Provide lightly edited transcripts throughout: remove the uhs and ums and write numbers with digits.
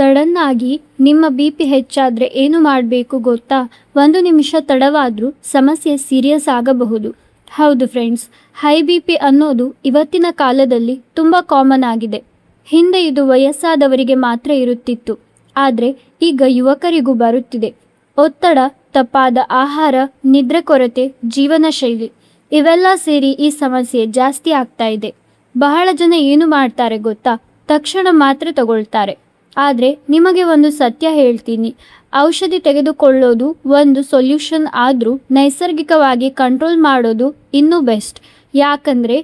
Sudden ಆಗಿ ನಿಮ್ಮ BP ಹೆಚ್ಚಾದರೆ ಏನು ಮಾಡಬೇಕು ಗೊತ್ತಾ? 1 ನಿಮಿಷ ತಡವಾದರೂ ಸಮಸ್ಯೆ ಸೀರಿಯಸ್ ಆಗಬಹುದು. ಹೌದು ಫ್ರೆಂಡ್ಸ್, ಹೈ BP ಅನ್ನೋದು ಇವತ್ತಿನ ಕಾಲದಲ್ಲಿ ತುಂಬ ಕಾಮನ್ ಆಗಿದೆ. ಹಿಂದೆ ಇದು ವಯಸ್ಸಾದವರಿಗೆ ಮಾತ್ರ ಇರುತ್ತಿತ್ತು, ಆದರೆ ಈಗ ಯುವಕರಿಗೂ ಬರುತ್ತಿದೆ. ಒತ್ತಡ, ತಪ್ಪಾದ ಆಹಾರ, ನಿದ್ರೆ ಕೊರತೆ, ಜೀವನ ಶೈಲಿ ಇವೆಲ್ಲ ಸೇರಿ ಈ ಸಮಸ್ಯೆ ಜಾಸ್ತಿ ಆಗ್ತಾ ಇದೆ. ಬಹಳ ಜನ ಏನು ಮಾಡ್ತಾರೆ ಗೊತ್ತಾ? ತಕ್ಷಣ ಮಾತ್ರೆ ತಗೊಳ್ತಾರೆ. ಆದರೆ ನಿಮಗೆ ಒಂದು ಸತ್ಯ ಹೇಳ್ತೀನಿ, ಔಷಧಿ ತೆಗೆದುಕೊಳ್ಳೋದು ಒಂದು ಸೊಲ್ಯೂಷನ್ ಆದರೂ ನೈಸರ್ಗಿಕವಾಗಿ ಕಂಟ್ರೋಲ್ ಮಾಡೋದು ಇನ್ನೂ ಬೆಸ್ಟ್. ಯಾಕಂದರೆ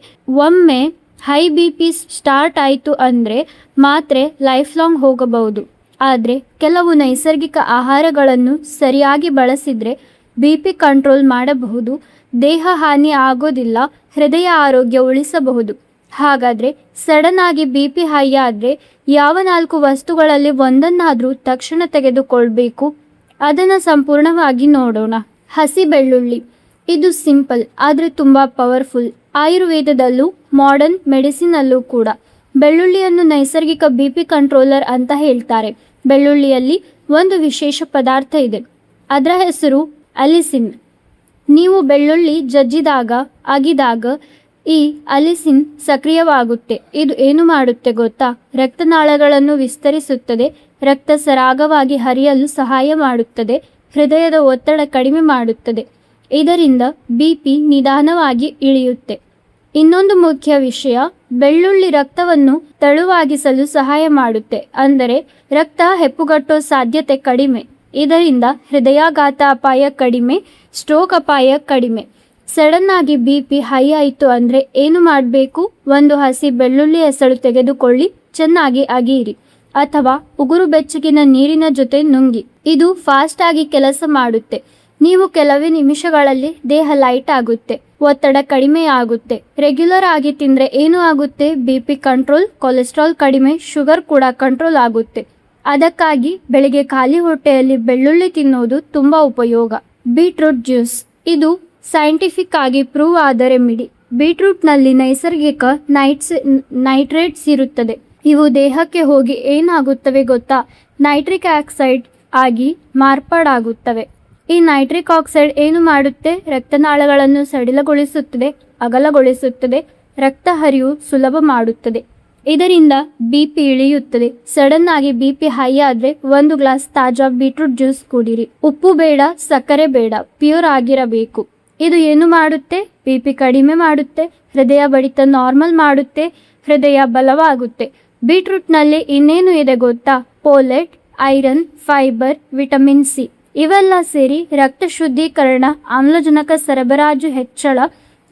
ಒಮ್ಮೆ ಹೈ BP ಸ್ಟಾರ್ಟ್ ಆಯಿತು ಅಂದರೆ ಮಾತ್ರೆ ಲೈಫ್ ಲಾಂಗ್ ಹೋಗಬಹುದು. ಆದರೆ ಕೆಲವು ನೈಸರ್ಗಿಕ ಆಹಾರಗಳನ್ನು ಸರಿಯಾಗಿ ಬಳಸಿದರೆ BP ಕಂಟ್ರೋಲ್ ಮಾಡಬಹುದು, ದೇಹ ಹಾನಿ ಆಗೋದಿಲ್ಲ, ಹೃದಯ ಆರೋಗ್ಯ ಉಳಿಸಬಹುದು. ಹಾಗಾದರೆ ಸಡನ್ ಆಗಿ BP ಹೈ ಆದರೆ ಯಾವ 4 ವಸ್ತುಗಳಲ್ಲಿ ಒಂದನ್ನಾದರೂ ತಕ್ಷಣ ತೆಗೆದುಕೊಳ್ಬೇಕು? ಅದನ್ನು ಸಂಪೂರ್ಣವಾಗಿ ನೋಡೋಣ. ಹಸಿ ಬೆಳ್ಳುಳ್ಳಿ. ಇದು ಸಿಂಪಲ್ ಆದರೆ ತುಂಬ ಪವರ್ಫುಲ್. ಆಯುರ್ವೇದದಲ್ಲೂ ಮಾಡರ್ನ್ ಮೆಡಿಸಿನಲ್ಲೂ ಕೂಡ ಬೆಳ್ಳುಳ್ಳಿಯನ್ನು ನೈಸರ್ಗಿಕ BP ಕಂಟ್ರೋಲರ್ ಅಂತ ಹೇಳ್ತಾರೆ. ಬೆಳ್ಳುಳ್ಳಿಯಲ್ಲಿ ಒಂದು ವಿಶೇಷ ಪದಾರ್ಥ ಇದೆ, ಅದರ ಹೆಸರು ಅಲಿಸಿನ್. ನೀವು ಬೆಳ್ಳುಳ್ಳಿ ಜಜ್ಜಿದಾಗ, ಅಗಿದಾಗ ಈ ಅಲಿಸಿನ್ ಸಕ್ರಿಯವಾಗುತ್ತೆ. ಇದು ಏನು ಮಾಡುತ್ತೆ ಗೊತ್ತಾ? ರಕ್ತನಾಳಗಳನ್ನು ವಿಸ್ತರಿಸುತ್ತದೆ, ರಕ್ತ ಸರಾಗವಾಗಿ ಹರಿಯಲು ಸಹಾಯ ಮಾಡುತ್ತದೆ, ಹೃದಯದ ಒತ್ತಡ ಕಡಿಮೆ ಮಾಡುತ್ತದೆ. ಇದರಿಂದ BP ನಿಧಾನವಾಗಿ ಇಳಿಯುತ್ತೆ. ಇನ್ನೊಂದು ಮುಖ್ಯ ವಿಷಯ, ಬೆಳ್ಳುಳ್ಳಿ ರಕ್ತವನ್ನು ತೆಳುವಾಗಿಸಲು ಸಹಾಯ ಮಾಡುತ್ತೆ. ಅಂದರೆ ರಕ್ತ ಹೆಪ್ಪುಗಟ್ಟೋ ಸಾಧ್ಯತೆ ಕಡಿಮೆ. ಇದರಿಂದ ಹೃದಯಾಘಾತ ಅಪಾಯ ಕಡಿಮೆ, ಸ್ಟ್ರೋಕ್ ಅಪಾಯ ಕಡಿಮೆ. ಸಡನ್ ಆಗಿ BP ಹೈ ಆಯಿತು ಅಂದರೆ ಏನು ಮಾಡಬೇಕು? ಒಂದು ಹಸಿ ಬೆಳ್ಳುಳ್ಳಿ ಎಸಳು ತೆಗೆದುಕೊಳ್ಳಿ, ಚೆನ್ನಾಗಿ ಅಗಿಯಿರಿ ಅಥವಾ ಉಗುರು ಬೆಚ್ಚಗಿನ ನೀರಿನ ಜೊತೆ ನುಂಗಿ. ಇದು ಫಾಸ್ಟ್ ಆಗಿ ಕೆಲಸ ಮಾಡುತ್ತೆ. ನೀವು ಕೆಲವೇ ನಿಮಿಷಗಳಲ್ಲಿ ದೇಹ ಲೈಟ್ ಆಗುತ್ತೆ, ಒತ್ತಡ ಕಡಿಮೆ ಆಗುತ್ತೆ. ರೆಗ್ಯುಲರ್ ಆಗಿ ತಿಂದರೆ ಏನು ಆಗುತ್ತೆ? BP ಕಂಟ್ರೋಲ್, ಕೊಲೆಸ್ಟ್ರಾಲ್ ಕಡಿಮೆ, ಶುಗರ್ ಕೂಡ ಕಂಟ್ರೋಲ್ ಆಗುತ್ತೆ. ಅದಕ್ಕಾಗಿ ಬೆಳಿಗ್ಗೆ ಖಾಲಿ ಹೊಟ್ಟೆಯಲ್ಲಿ ಬೆಳ್ಳುಳ್ಳಿ ತಿನ್ನೋದು ತುಂಬ ಉಪಯೋಗ. Beetroot juice. ಇದು ಸೈಂಟಿಫಿಕ್ ಆಗಿ ಪ್ರೂವ್ ಆದ ರೆಮಿಡಿ. ಬೀಟ್ರೂಟ್ನಲ್ಲಿ ನೈಸರ್ಗಿಕ ನೈಟ್ರೇಟ್ಸ್ ಇರುತ್ತದೆ. ಇವು ದೇಹಕ್ಕೆ ಹೋಗಿ ಏನಾಗುತ್ತವೆ ಗೊತ್ತಾ? ನೈಟ್ರಿಕ್ ಆಕ್ಸೈಡ್ ಆಗಿ ಮಾರ್ಪಾಡಾಗುತ್ತವೆ. ಈ ನೈಟ್ರಿಕ್ ಆಕ್ಸೈಡ್ ಏನು ಮಾಡುತ್ತೆ? ರಕ್ತನಾಳಗಳನ್ನು ಸಡಿಲಗೊಳಿಸುತ್ತದೆ, ಅಗಲಗೊಳಿಸುತ್ತದೆ, ರಕ್ತ ಹರಿವು ಸುಲಭ ಮಾಡುತ್ತದೆ. ಇದರಿಂದ BP ಇಳಿಯುತ್ತದೆ. ಸಡನ್ ಆಗಿ BP ಹೈ ಆದರೆ 1 ಗ್ಲಾಸ್ ತಾಜಾ ಬೀಟ್ರೂಟ್ ಜ್ಯೂಸ್ ಕುಡಿರಿ. ಉಪ್ಪು ಬೇಡ, ಸಕ್ಕರೆ ಬೇಡ, ಪ್ಯೂರ್ ಆಗಿರಬೇಕು. ಇದು ಏನು ಮಾಡುತ್ತೆ? BP ಕಡಿಮೆ ಮಾಡುತ್ತೆ, ಹೃದಯ ಬಡಿತ ನಾರ್ಮಲ್ ಮಾಡುತ್ತೆ, ಹೃದಯ ಬಲವಾಗುತ್ತೆ. ಬೀಟ್ರೂಟ್ನಲ್ಲಿ ಇನ್ನೇನು ಇದೆ ಗೊತ್ತಾ? ಪೋಲೆಟ್, ಐರನ್, ಫೈಬರ್, ವಿಟಮಿನ್ C ಇವೆಲ್ಲ ಸೇರಿ ರಕ್ತ ಶುದ್ಧೀಕರಣ, ಆಮ್ಲಜನಕ ಸರಬರಾಜು ಹೆಚ್ಚಳ,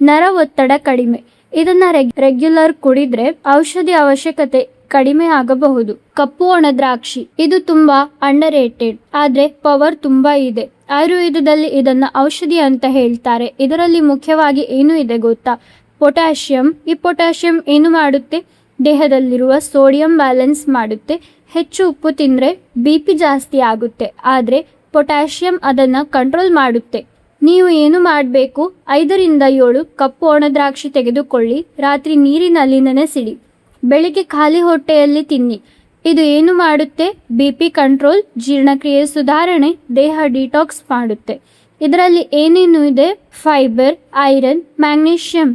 ನರ ಒತ್ತಡ ಕಡಿಮೆ. ಇದನ್ನ ರೆಗ್ಯುಲರ್ ಕುಡಿದ್ರೆ ಔಷಧಿ ಅವಶ್ಯಕತೆ ಕಡಿಮೆ ಆಗಬಹುದು. ಕಪ್ಪು ಒಣ ದ್ರಾಕ್ಷಿ. ಇದು ತುಂಬಾ ಅಂಡರ್ ರೇಟೆಡ್, ಆದ್ರೆ ಪವರ್ ತುಂಬಾ ಇದೆ. ಆಯುರ್ವೇದದಲ್ಲಿ ಇದನ್ನ ಔಷಧಿ ಅಂತ ಹೇಳ್ತಾರೆ. ಇದರಲ್ಲಿ ಮುಖ್ಯವಾಗಿ ಏನು ಇದೆ ಗೊತ್ತಾ? ಪೊಟ್ಯಾಷಿಯಂ. ಈ ಪೊಟ್ಯಾಷಿಯಂ ಏನು ಮಾಡುತ್ತೆ? ದೇಹದಲ್ಲಿರುವ ಸೋಡಿಯಂ ಬ್ಯಾಲೆನ್ಸ್ ಮಾಡುತ್ತೆ. ಹೆಚ್ಚು ಉಪ್ಪು ತಿಂದ್ರೆ BP ಜಾಸ್ತಿ ಆಗುತ್ತೆ, ಆದ್ರೆ ಪೊಟ್ಯಾಷಿಯಂ ಅದನ್ನ ಕಂಟ್ರೋಲ್ ಮಾಡುತ್ತೆ. ನೀವು ಏನು ಮಾಡಬೇಕು? 5 ರಿಂದ 7 ಕಪ್ಪು ಒಣ ದ್ರಾಕ್ಷಿ ತೆಗೆದುಕೊಳ್ಳಿ, ರಾತ್ರಿ ನೀರಿನಲ್ಲಿ ನೆನೆಸಿಡಿ, ಬೆಳಿಗ್ಗೆ ಖಾಲಿ ಹೊಟ್ಟೆಯಲ್ಲಿ ತಿನ್ನಿ. ಇದು ಏನು ಮಾಡುತ್ತೆ? BP ಕಂಟ್ರೋಲ್, ಜೀರ್ಣಕ್ರಿಯೆ ಸುಧಾರಣೆ, ದೇಹ ಡಿಟಾಕ್ಸ್ ಮಾಡುತ್ತೆ. ಇದರಲ್ಲಿ ಏನೇನು ಇದೆ? Fibre, iron, magnesium.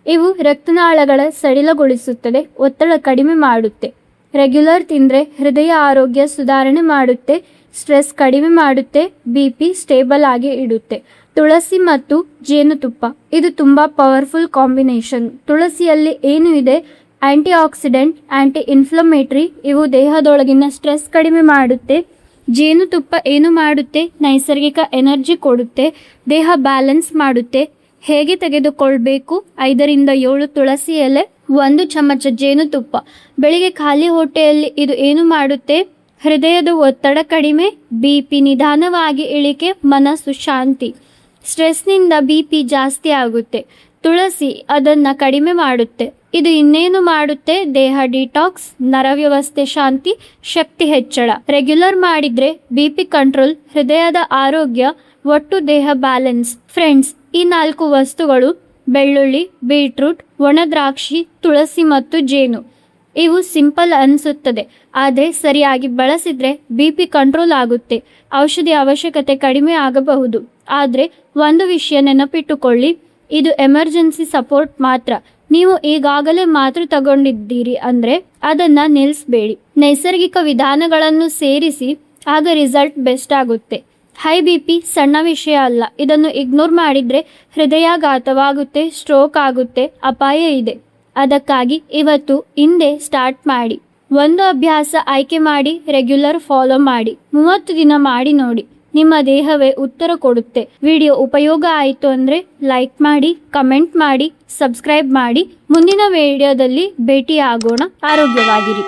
ಇವು ರಕ್ತನಾಳಗಳ ಸಡಿಲಗೊಳಿಸುತ್ತದೆ, ಒತ್ತಡ ಕಡಿಮೆ ಮಾಡುತ್ತೆ. ರೆಗ್ಯುಲರ್ ತಿಂದರೆ ಹೃದಯ ಆರೋಗ್ಯ ಸುಧಾರಣೆ ಮಾಡುತ್ತೆ, ಸ್ಟ್ರೆಸ್ ಕಡಿಮೆ ಮಾಡುತ್ತೆ, BP ಸ್ಟೇಬಲ್ ಆಗಿ ಇಡುತ್ತೆ. ತುಳಸಿ ಮತ್ತು ಜೇನುತುಪ್ಪ. ಇದು ತುಂಬ ಪವರ್ಫುಲ್ ಕಾಂಬಿನೇಷನ್. ತುಳಸಿಯಲ್ಲಿ ಏನು ಇದೆ? Anti oxidant, anti inflammatory. ಇವು ದೇಹದೊಳಗಿನ ಸ್ಟ್ರೆಸ್ ಕಡಿಮೆ ಮಾಡುತ್ತೆ. ಜೇನುತುಪ್ಪ ಏನು ಮಾಡುತ್ತೆ? ನೈಸರ್ಗಿಕ ಎನರ್ಜಿ ಕೊಡುತ್ತೆ, ದೇಹ ಬ್ಯಾಲೆನ್ಸ್ ಮಾಡುತ್ತೆ. ಹೇಗೆ ತೆಗೆದುಕೊಳ್ಬೇಕು? 5 ರಿಂದ 7 ತುಳಸಿ ಎಲೆ, 1 ಚಮಚ ಜೇನುತುಪ್ಪ. ಬೆಳಿಗ್ಗೆ ಖಾಲಿ ಹೊಟ್ಟೆಯಲ್ಲಿ ಇದು ಏನು ಮಾಡುತ್ತೆ? ಹೃದಯದ ಒತ್ತಡ ಕಡಿಮೆ, BP ನಿಧಾನವಾಗಿ ಇಳಿಕೆ, ಮನಸ್ಸು ಶಾಂತಿ. ಸ್ಟ್ರೆಸ್ನಿಂದ BP ಜಾಸ್ತಿ ಆಗುತ್ತೆ. ತುಳಸಿ ಅದನ್ನು ಕಡಿಮೆ ಮಾಡುತ್ತೆ. ಇದು ಇನ್ನೇನು ಮಾಡುತ್ತೆ? ದೇಹ ಡಿಟಾಕ್ಸ್, ನರವ್ಯವಸ್ಥೆ ಶಾಂತಿ, ಶಕ್ತಿ ಹೆಚ್ಚಳ. ರೆಗ್ಯುಲರ್ ಮಾಡಿದ್ರೆ BP ಕಂಟ್ರೋಲ್, ಹೃದಯದ ಆರೋಗ್ಯ, ಒಟ್ಟು ದೇಹ ಬ್ಯಾಲೆನ್ಸ್. ಫ್ರೆಂಡ್ಸ್, ಈ 4 ವಸ್ತುಗಳು ಬೆಳ್ಳುಳ್ಳಿ, ಬೀಟ್ರೂಟ್, ಒಣ ದ್ರಾಕ್ಷಿ, ತುಳಸಿ ಮತ್ತು ಜೇನು ಇವು ಸಿಂಪಲ್ ಅನಿಸುತ್ತದೆ, ಆದರೆ ಸರಿಯಾಗಿ ಬಳಸಿದ್ರೆ BP ಕಂಟ್ರೋಲ್ ಆಗುತ್ತೆ. ಔಷಧಿ ಅವಶ್ಯಕತೆ ಕಡಿಮೆ ಆಗಬಹುದು. ಆದರೆ ಒಂದು ವಿಷಯ ನೆನಪಿಟ್ಟುಕೊಳ್ಳಿ, ಇದು ಎಮರ್ಜೆನ್ಸಿ ಸಪೋರ್ಟ್ ಮಾತ್ರ. ನೀವು ಈಗಾಗಲೇ ಮಾತ್ರೆ ತಗೊಂಡಿದ್ದೀರಿ ಅಂದರೆ ಅದನ್ನು ನಿಲ್ಲಿಸಬೇಡಿ. ನೈಸರ್ಗಿಕ ವಿಧಾನಗಳನ್ನು ಸೇರಿಸಿ, ಆಗ ರಿಸಲ್ಟ್ ಬೆಸ್ಟ್ ಆಗುತ್ತೆ. ಹೈ BP ಸಣ್ಣ ವಿಷಯ ಅಲ್ಲ. ಇದನ್ನು ಇಗ್ನೋರ್ ಮಾಡಿದರೆ ಹೃದಯಾಘಾತವಾಗುತ್ತೆ, ಸ್ಟ್ರೋಕ್ ಆಗುತ್ತೆ, ಅಪಾಯ ಇದೆ. ಅದಕ್ಕಾಗಿ ಇವತ್ತು ಇಂದೇ ಸ್ಟಾರ್ಟ್ ಮಾಡಿ. ಒಂದು ಅಭ್ಯಾಸ ಆಯ್ಕೆ ಮಾಡಿ ರೆಗ್ಯುಲರ್ ಫಾಲೋ ಮಾಡಿ. 30 ದಿನ ಮಾಡಿ ನೋಡಿ, ನಿಮ್ಮ ದೇಹವೇ ಉತ್ತರ ಕೊಡುತ್ತೆ. ವಿಡಿಯೋ ಉಪಯೋಗ ಆಯಿತು ಅಂದರೆ ಲೈಕ್ ಮಾಡಿ, ಕಮೆಂಟ್ ಮಾಡಿ, ಸಬ್ಸ್ಕ್ರೈಬ್ ಮಾಡಿ. ಮುಂದಿನ ವಿಡಿಯೋದಲ್ಲಿ ಭೇಟಿ ಆಗೋಣ. ಆರೋಗ್ಯವಾಗಿರಿ.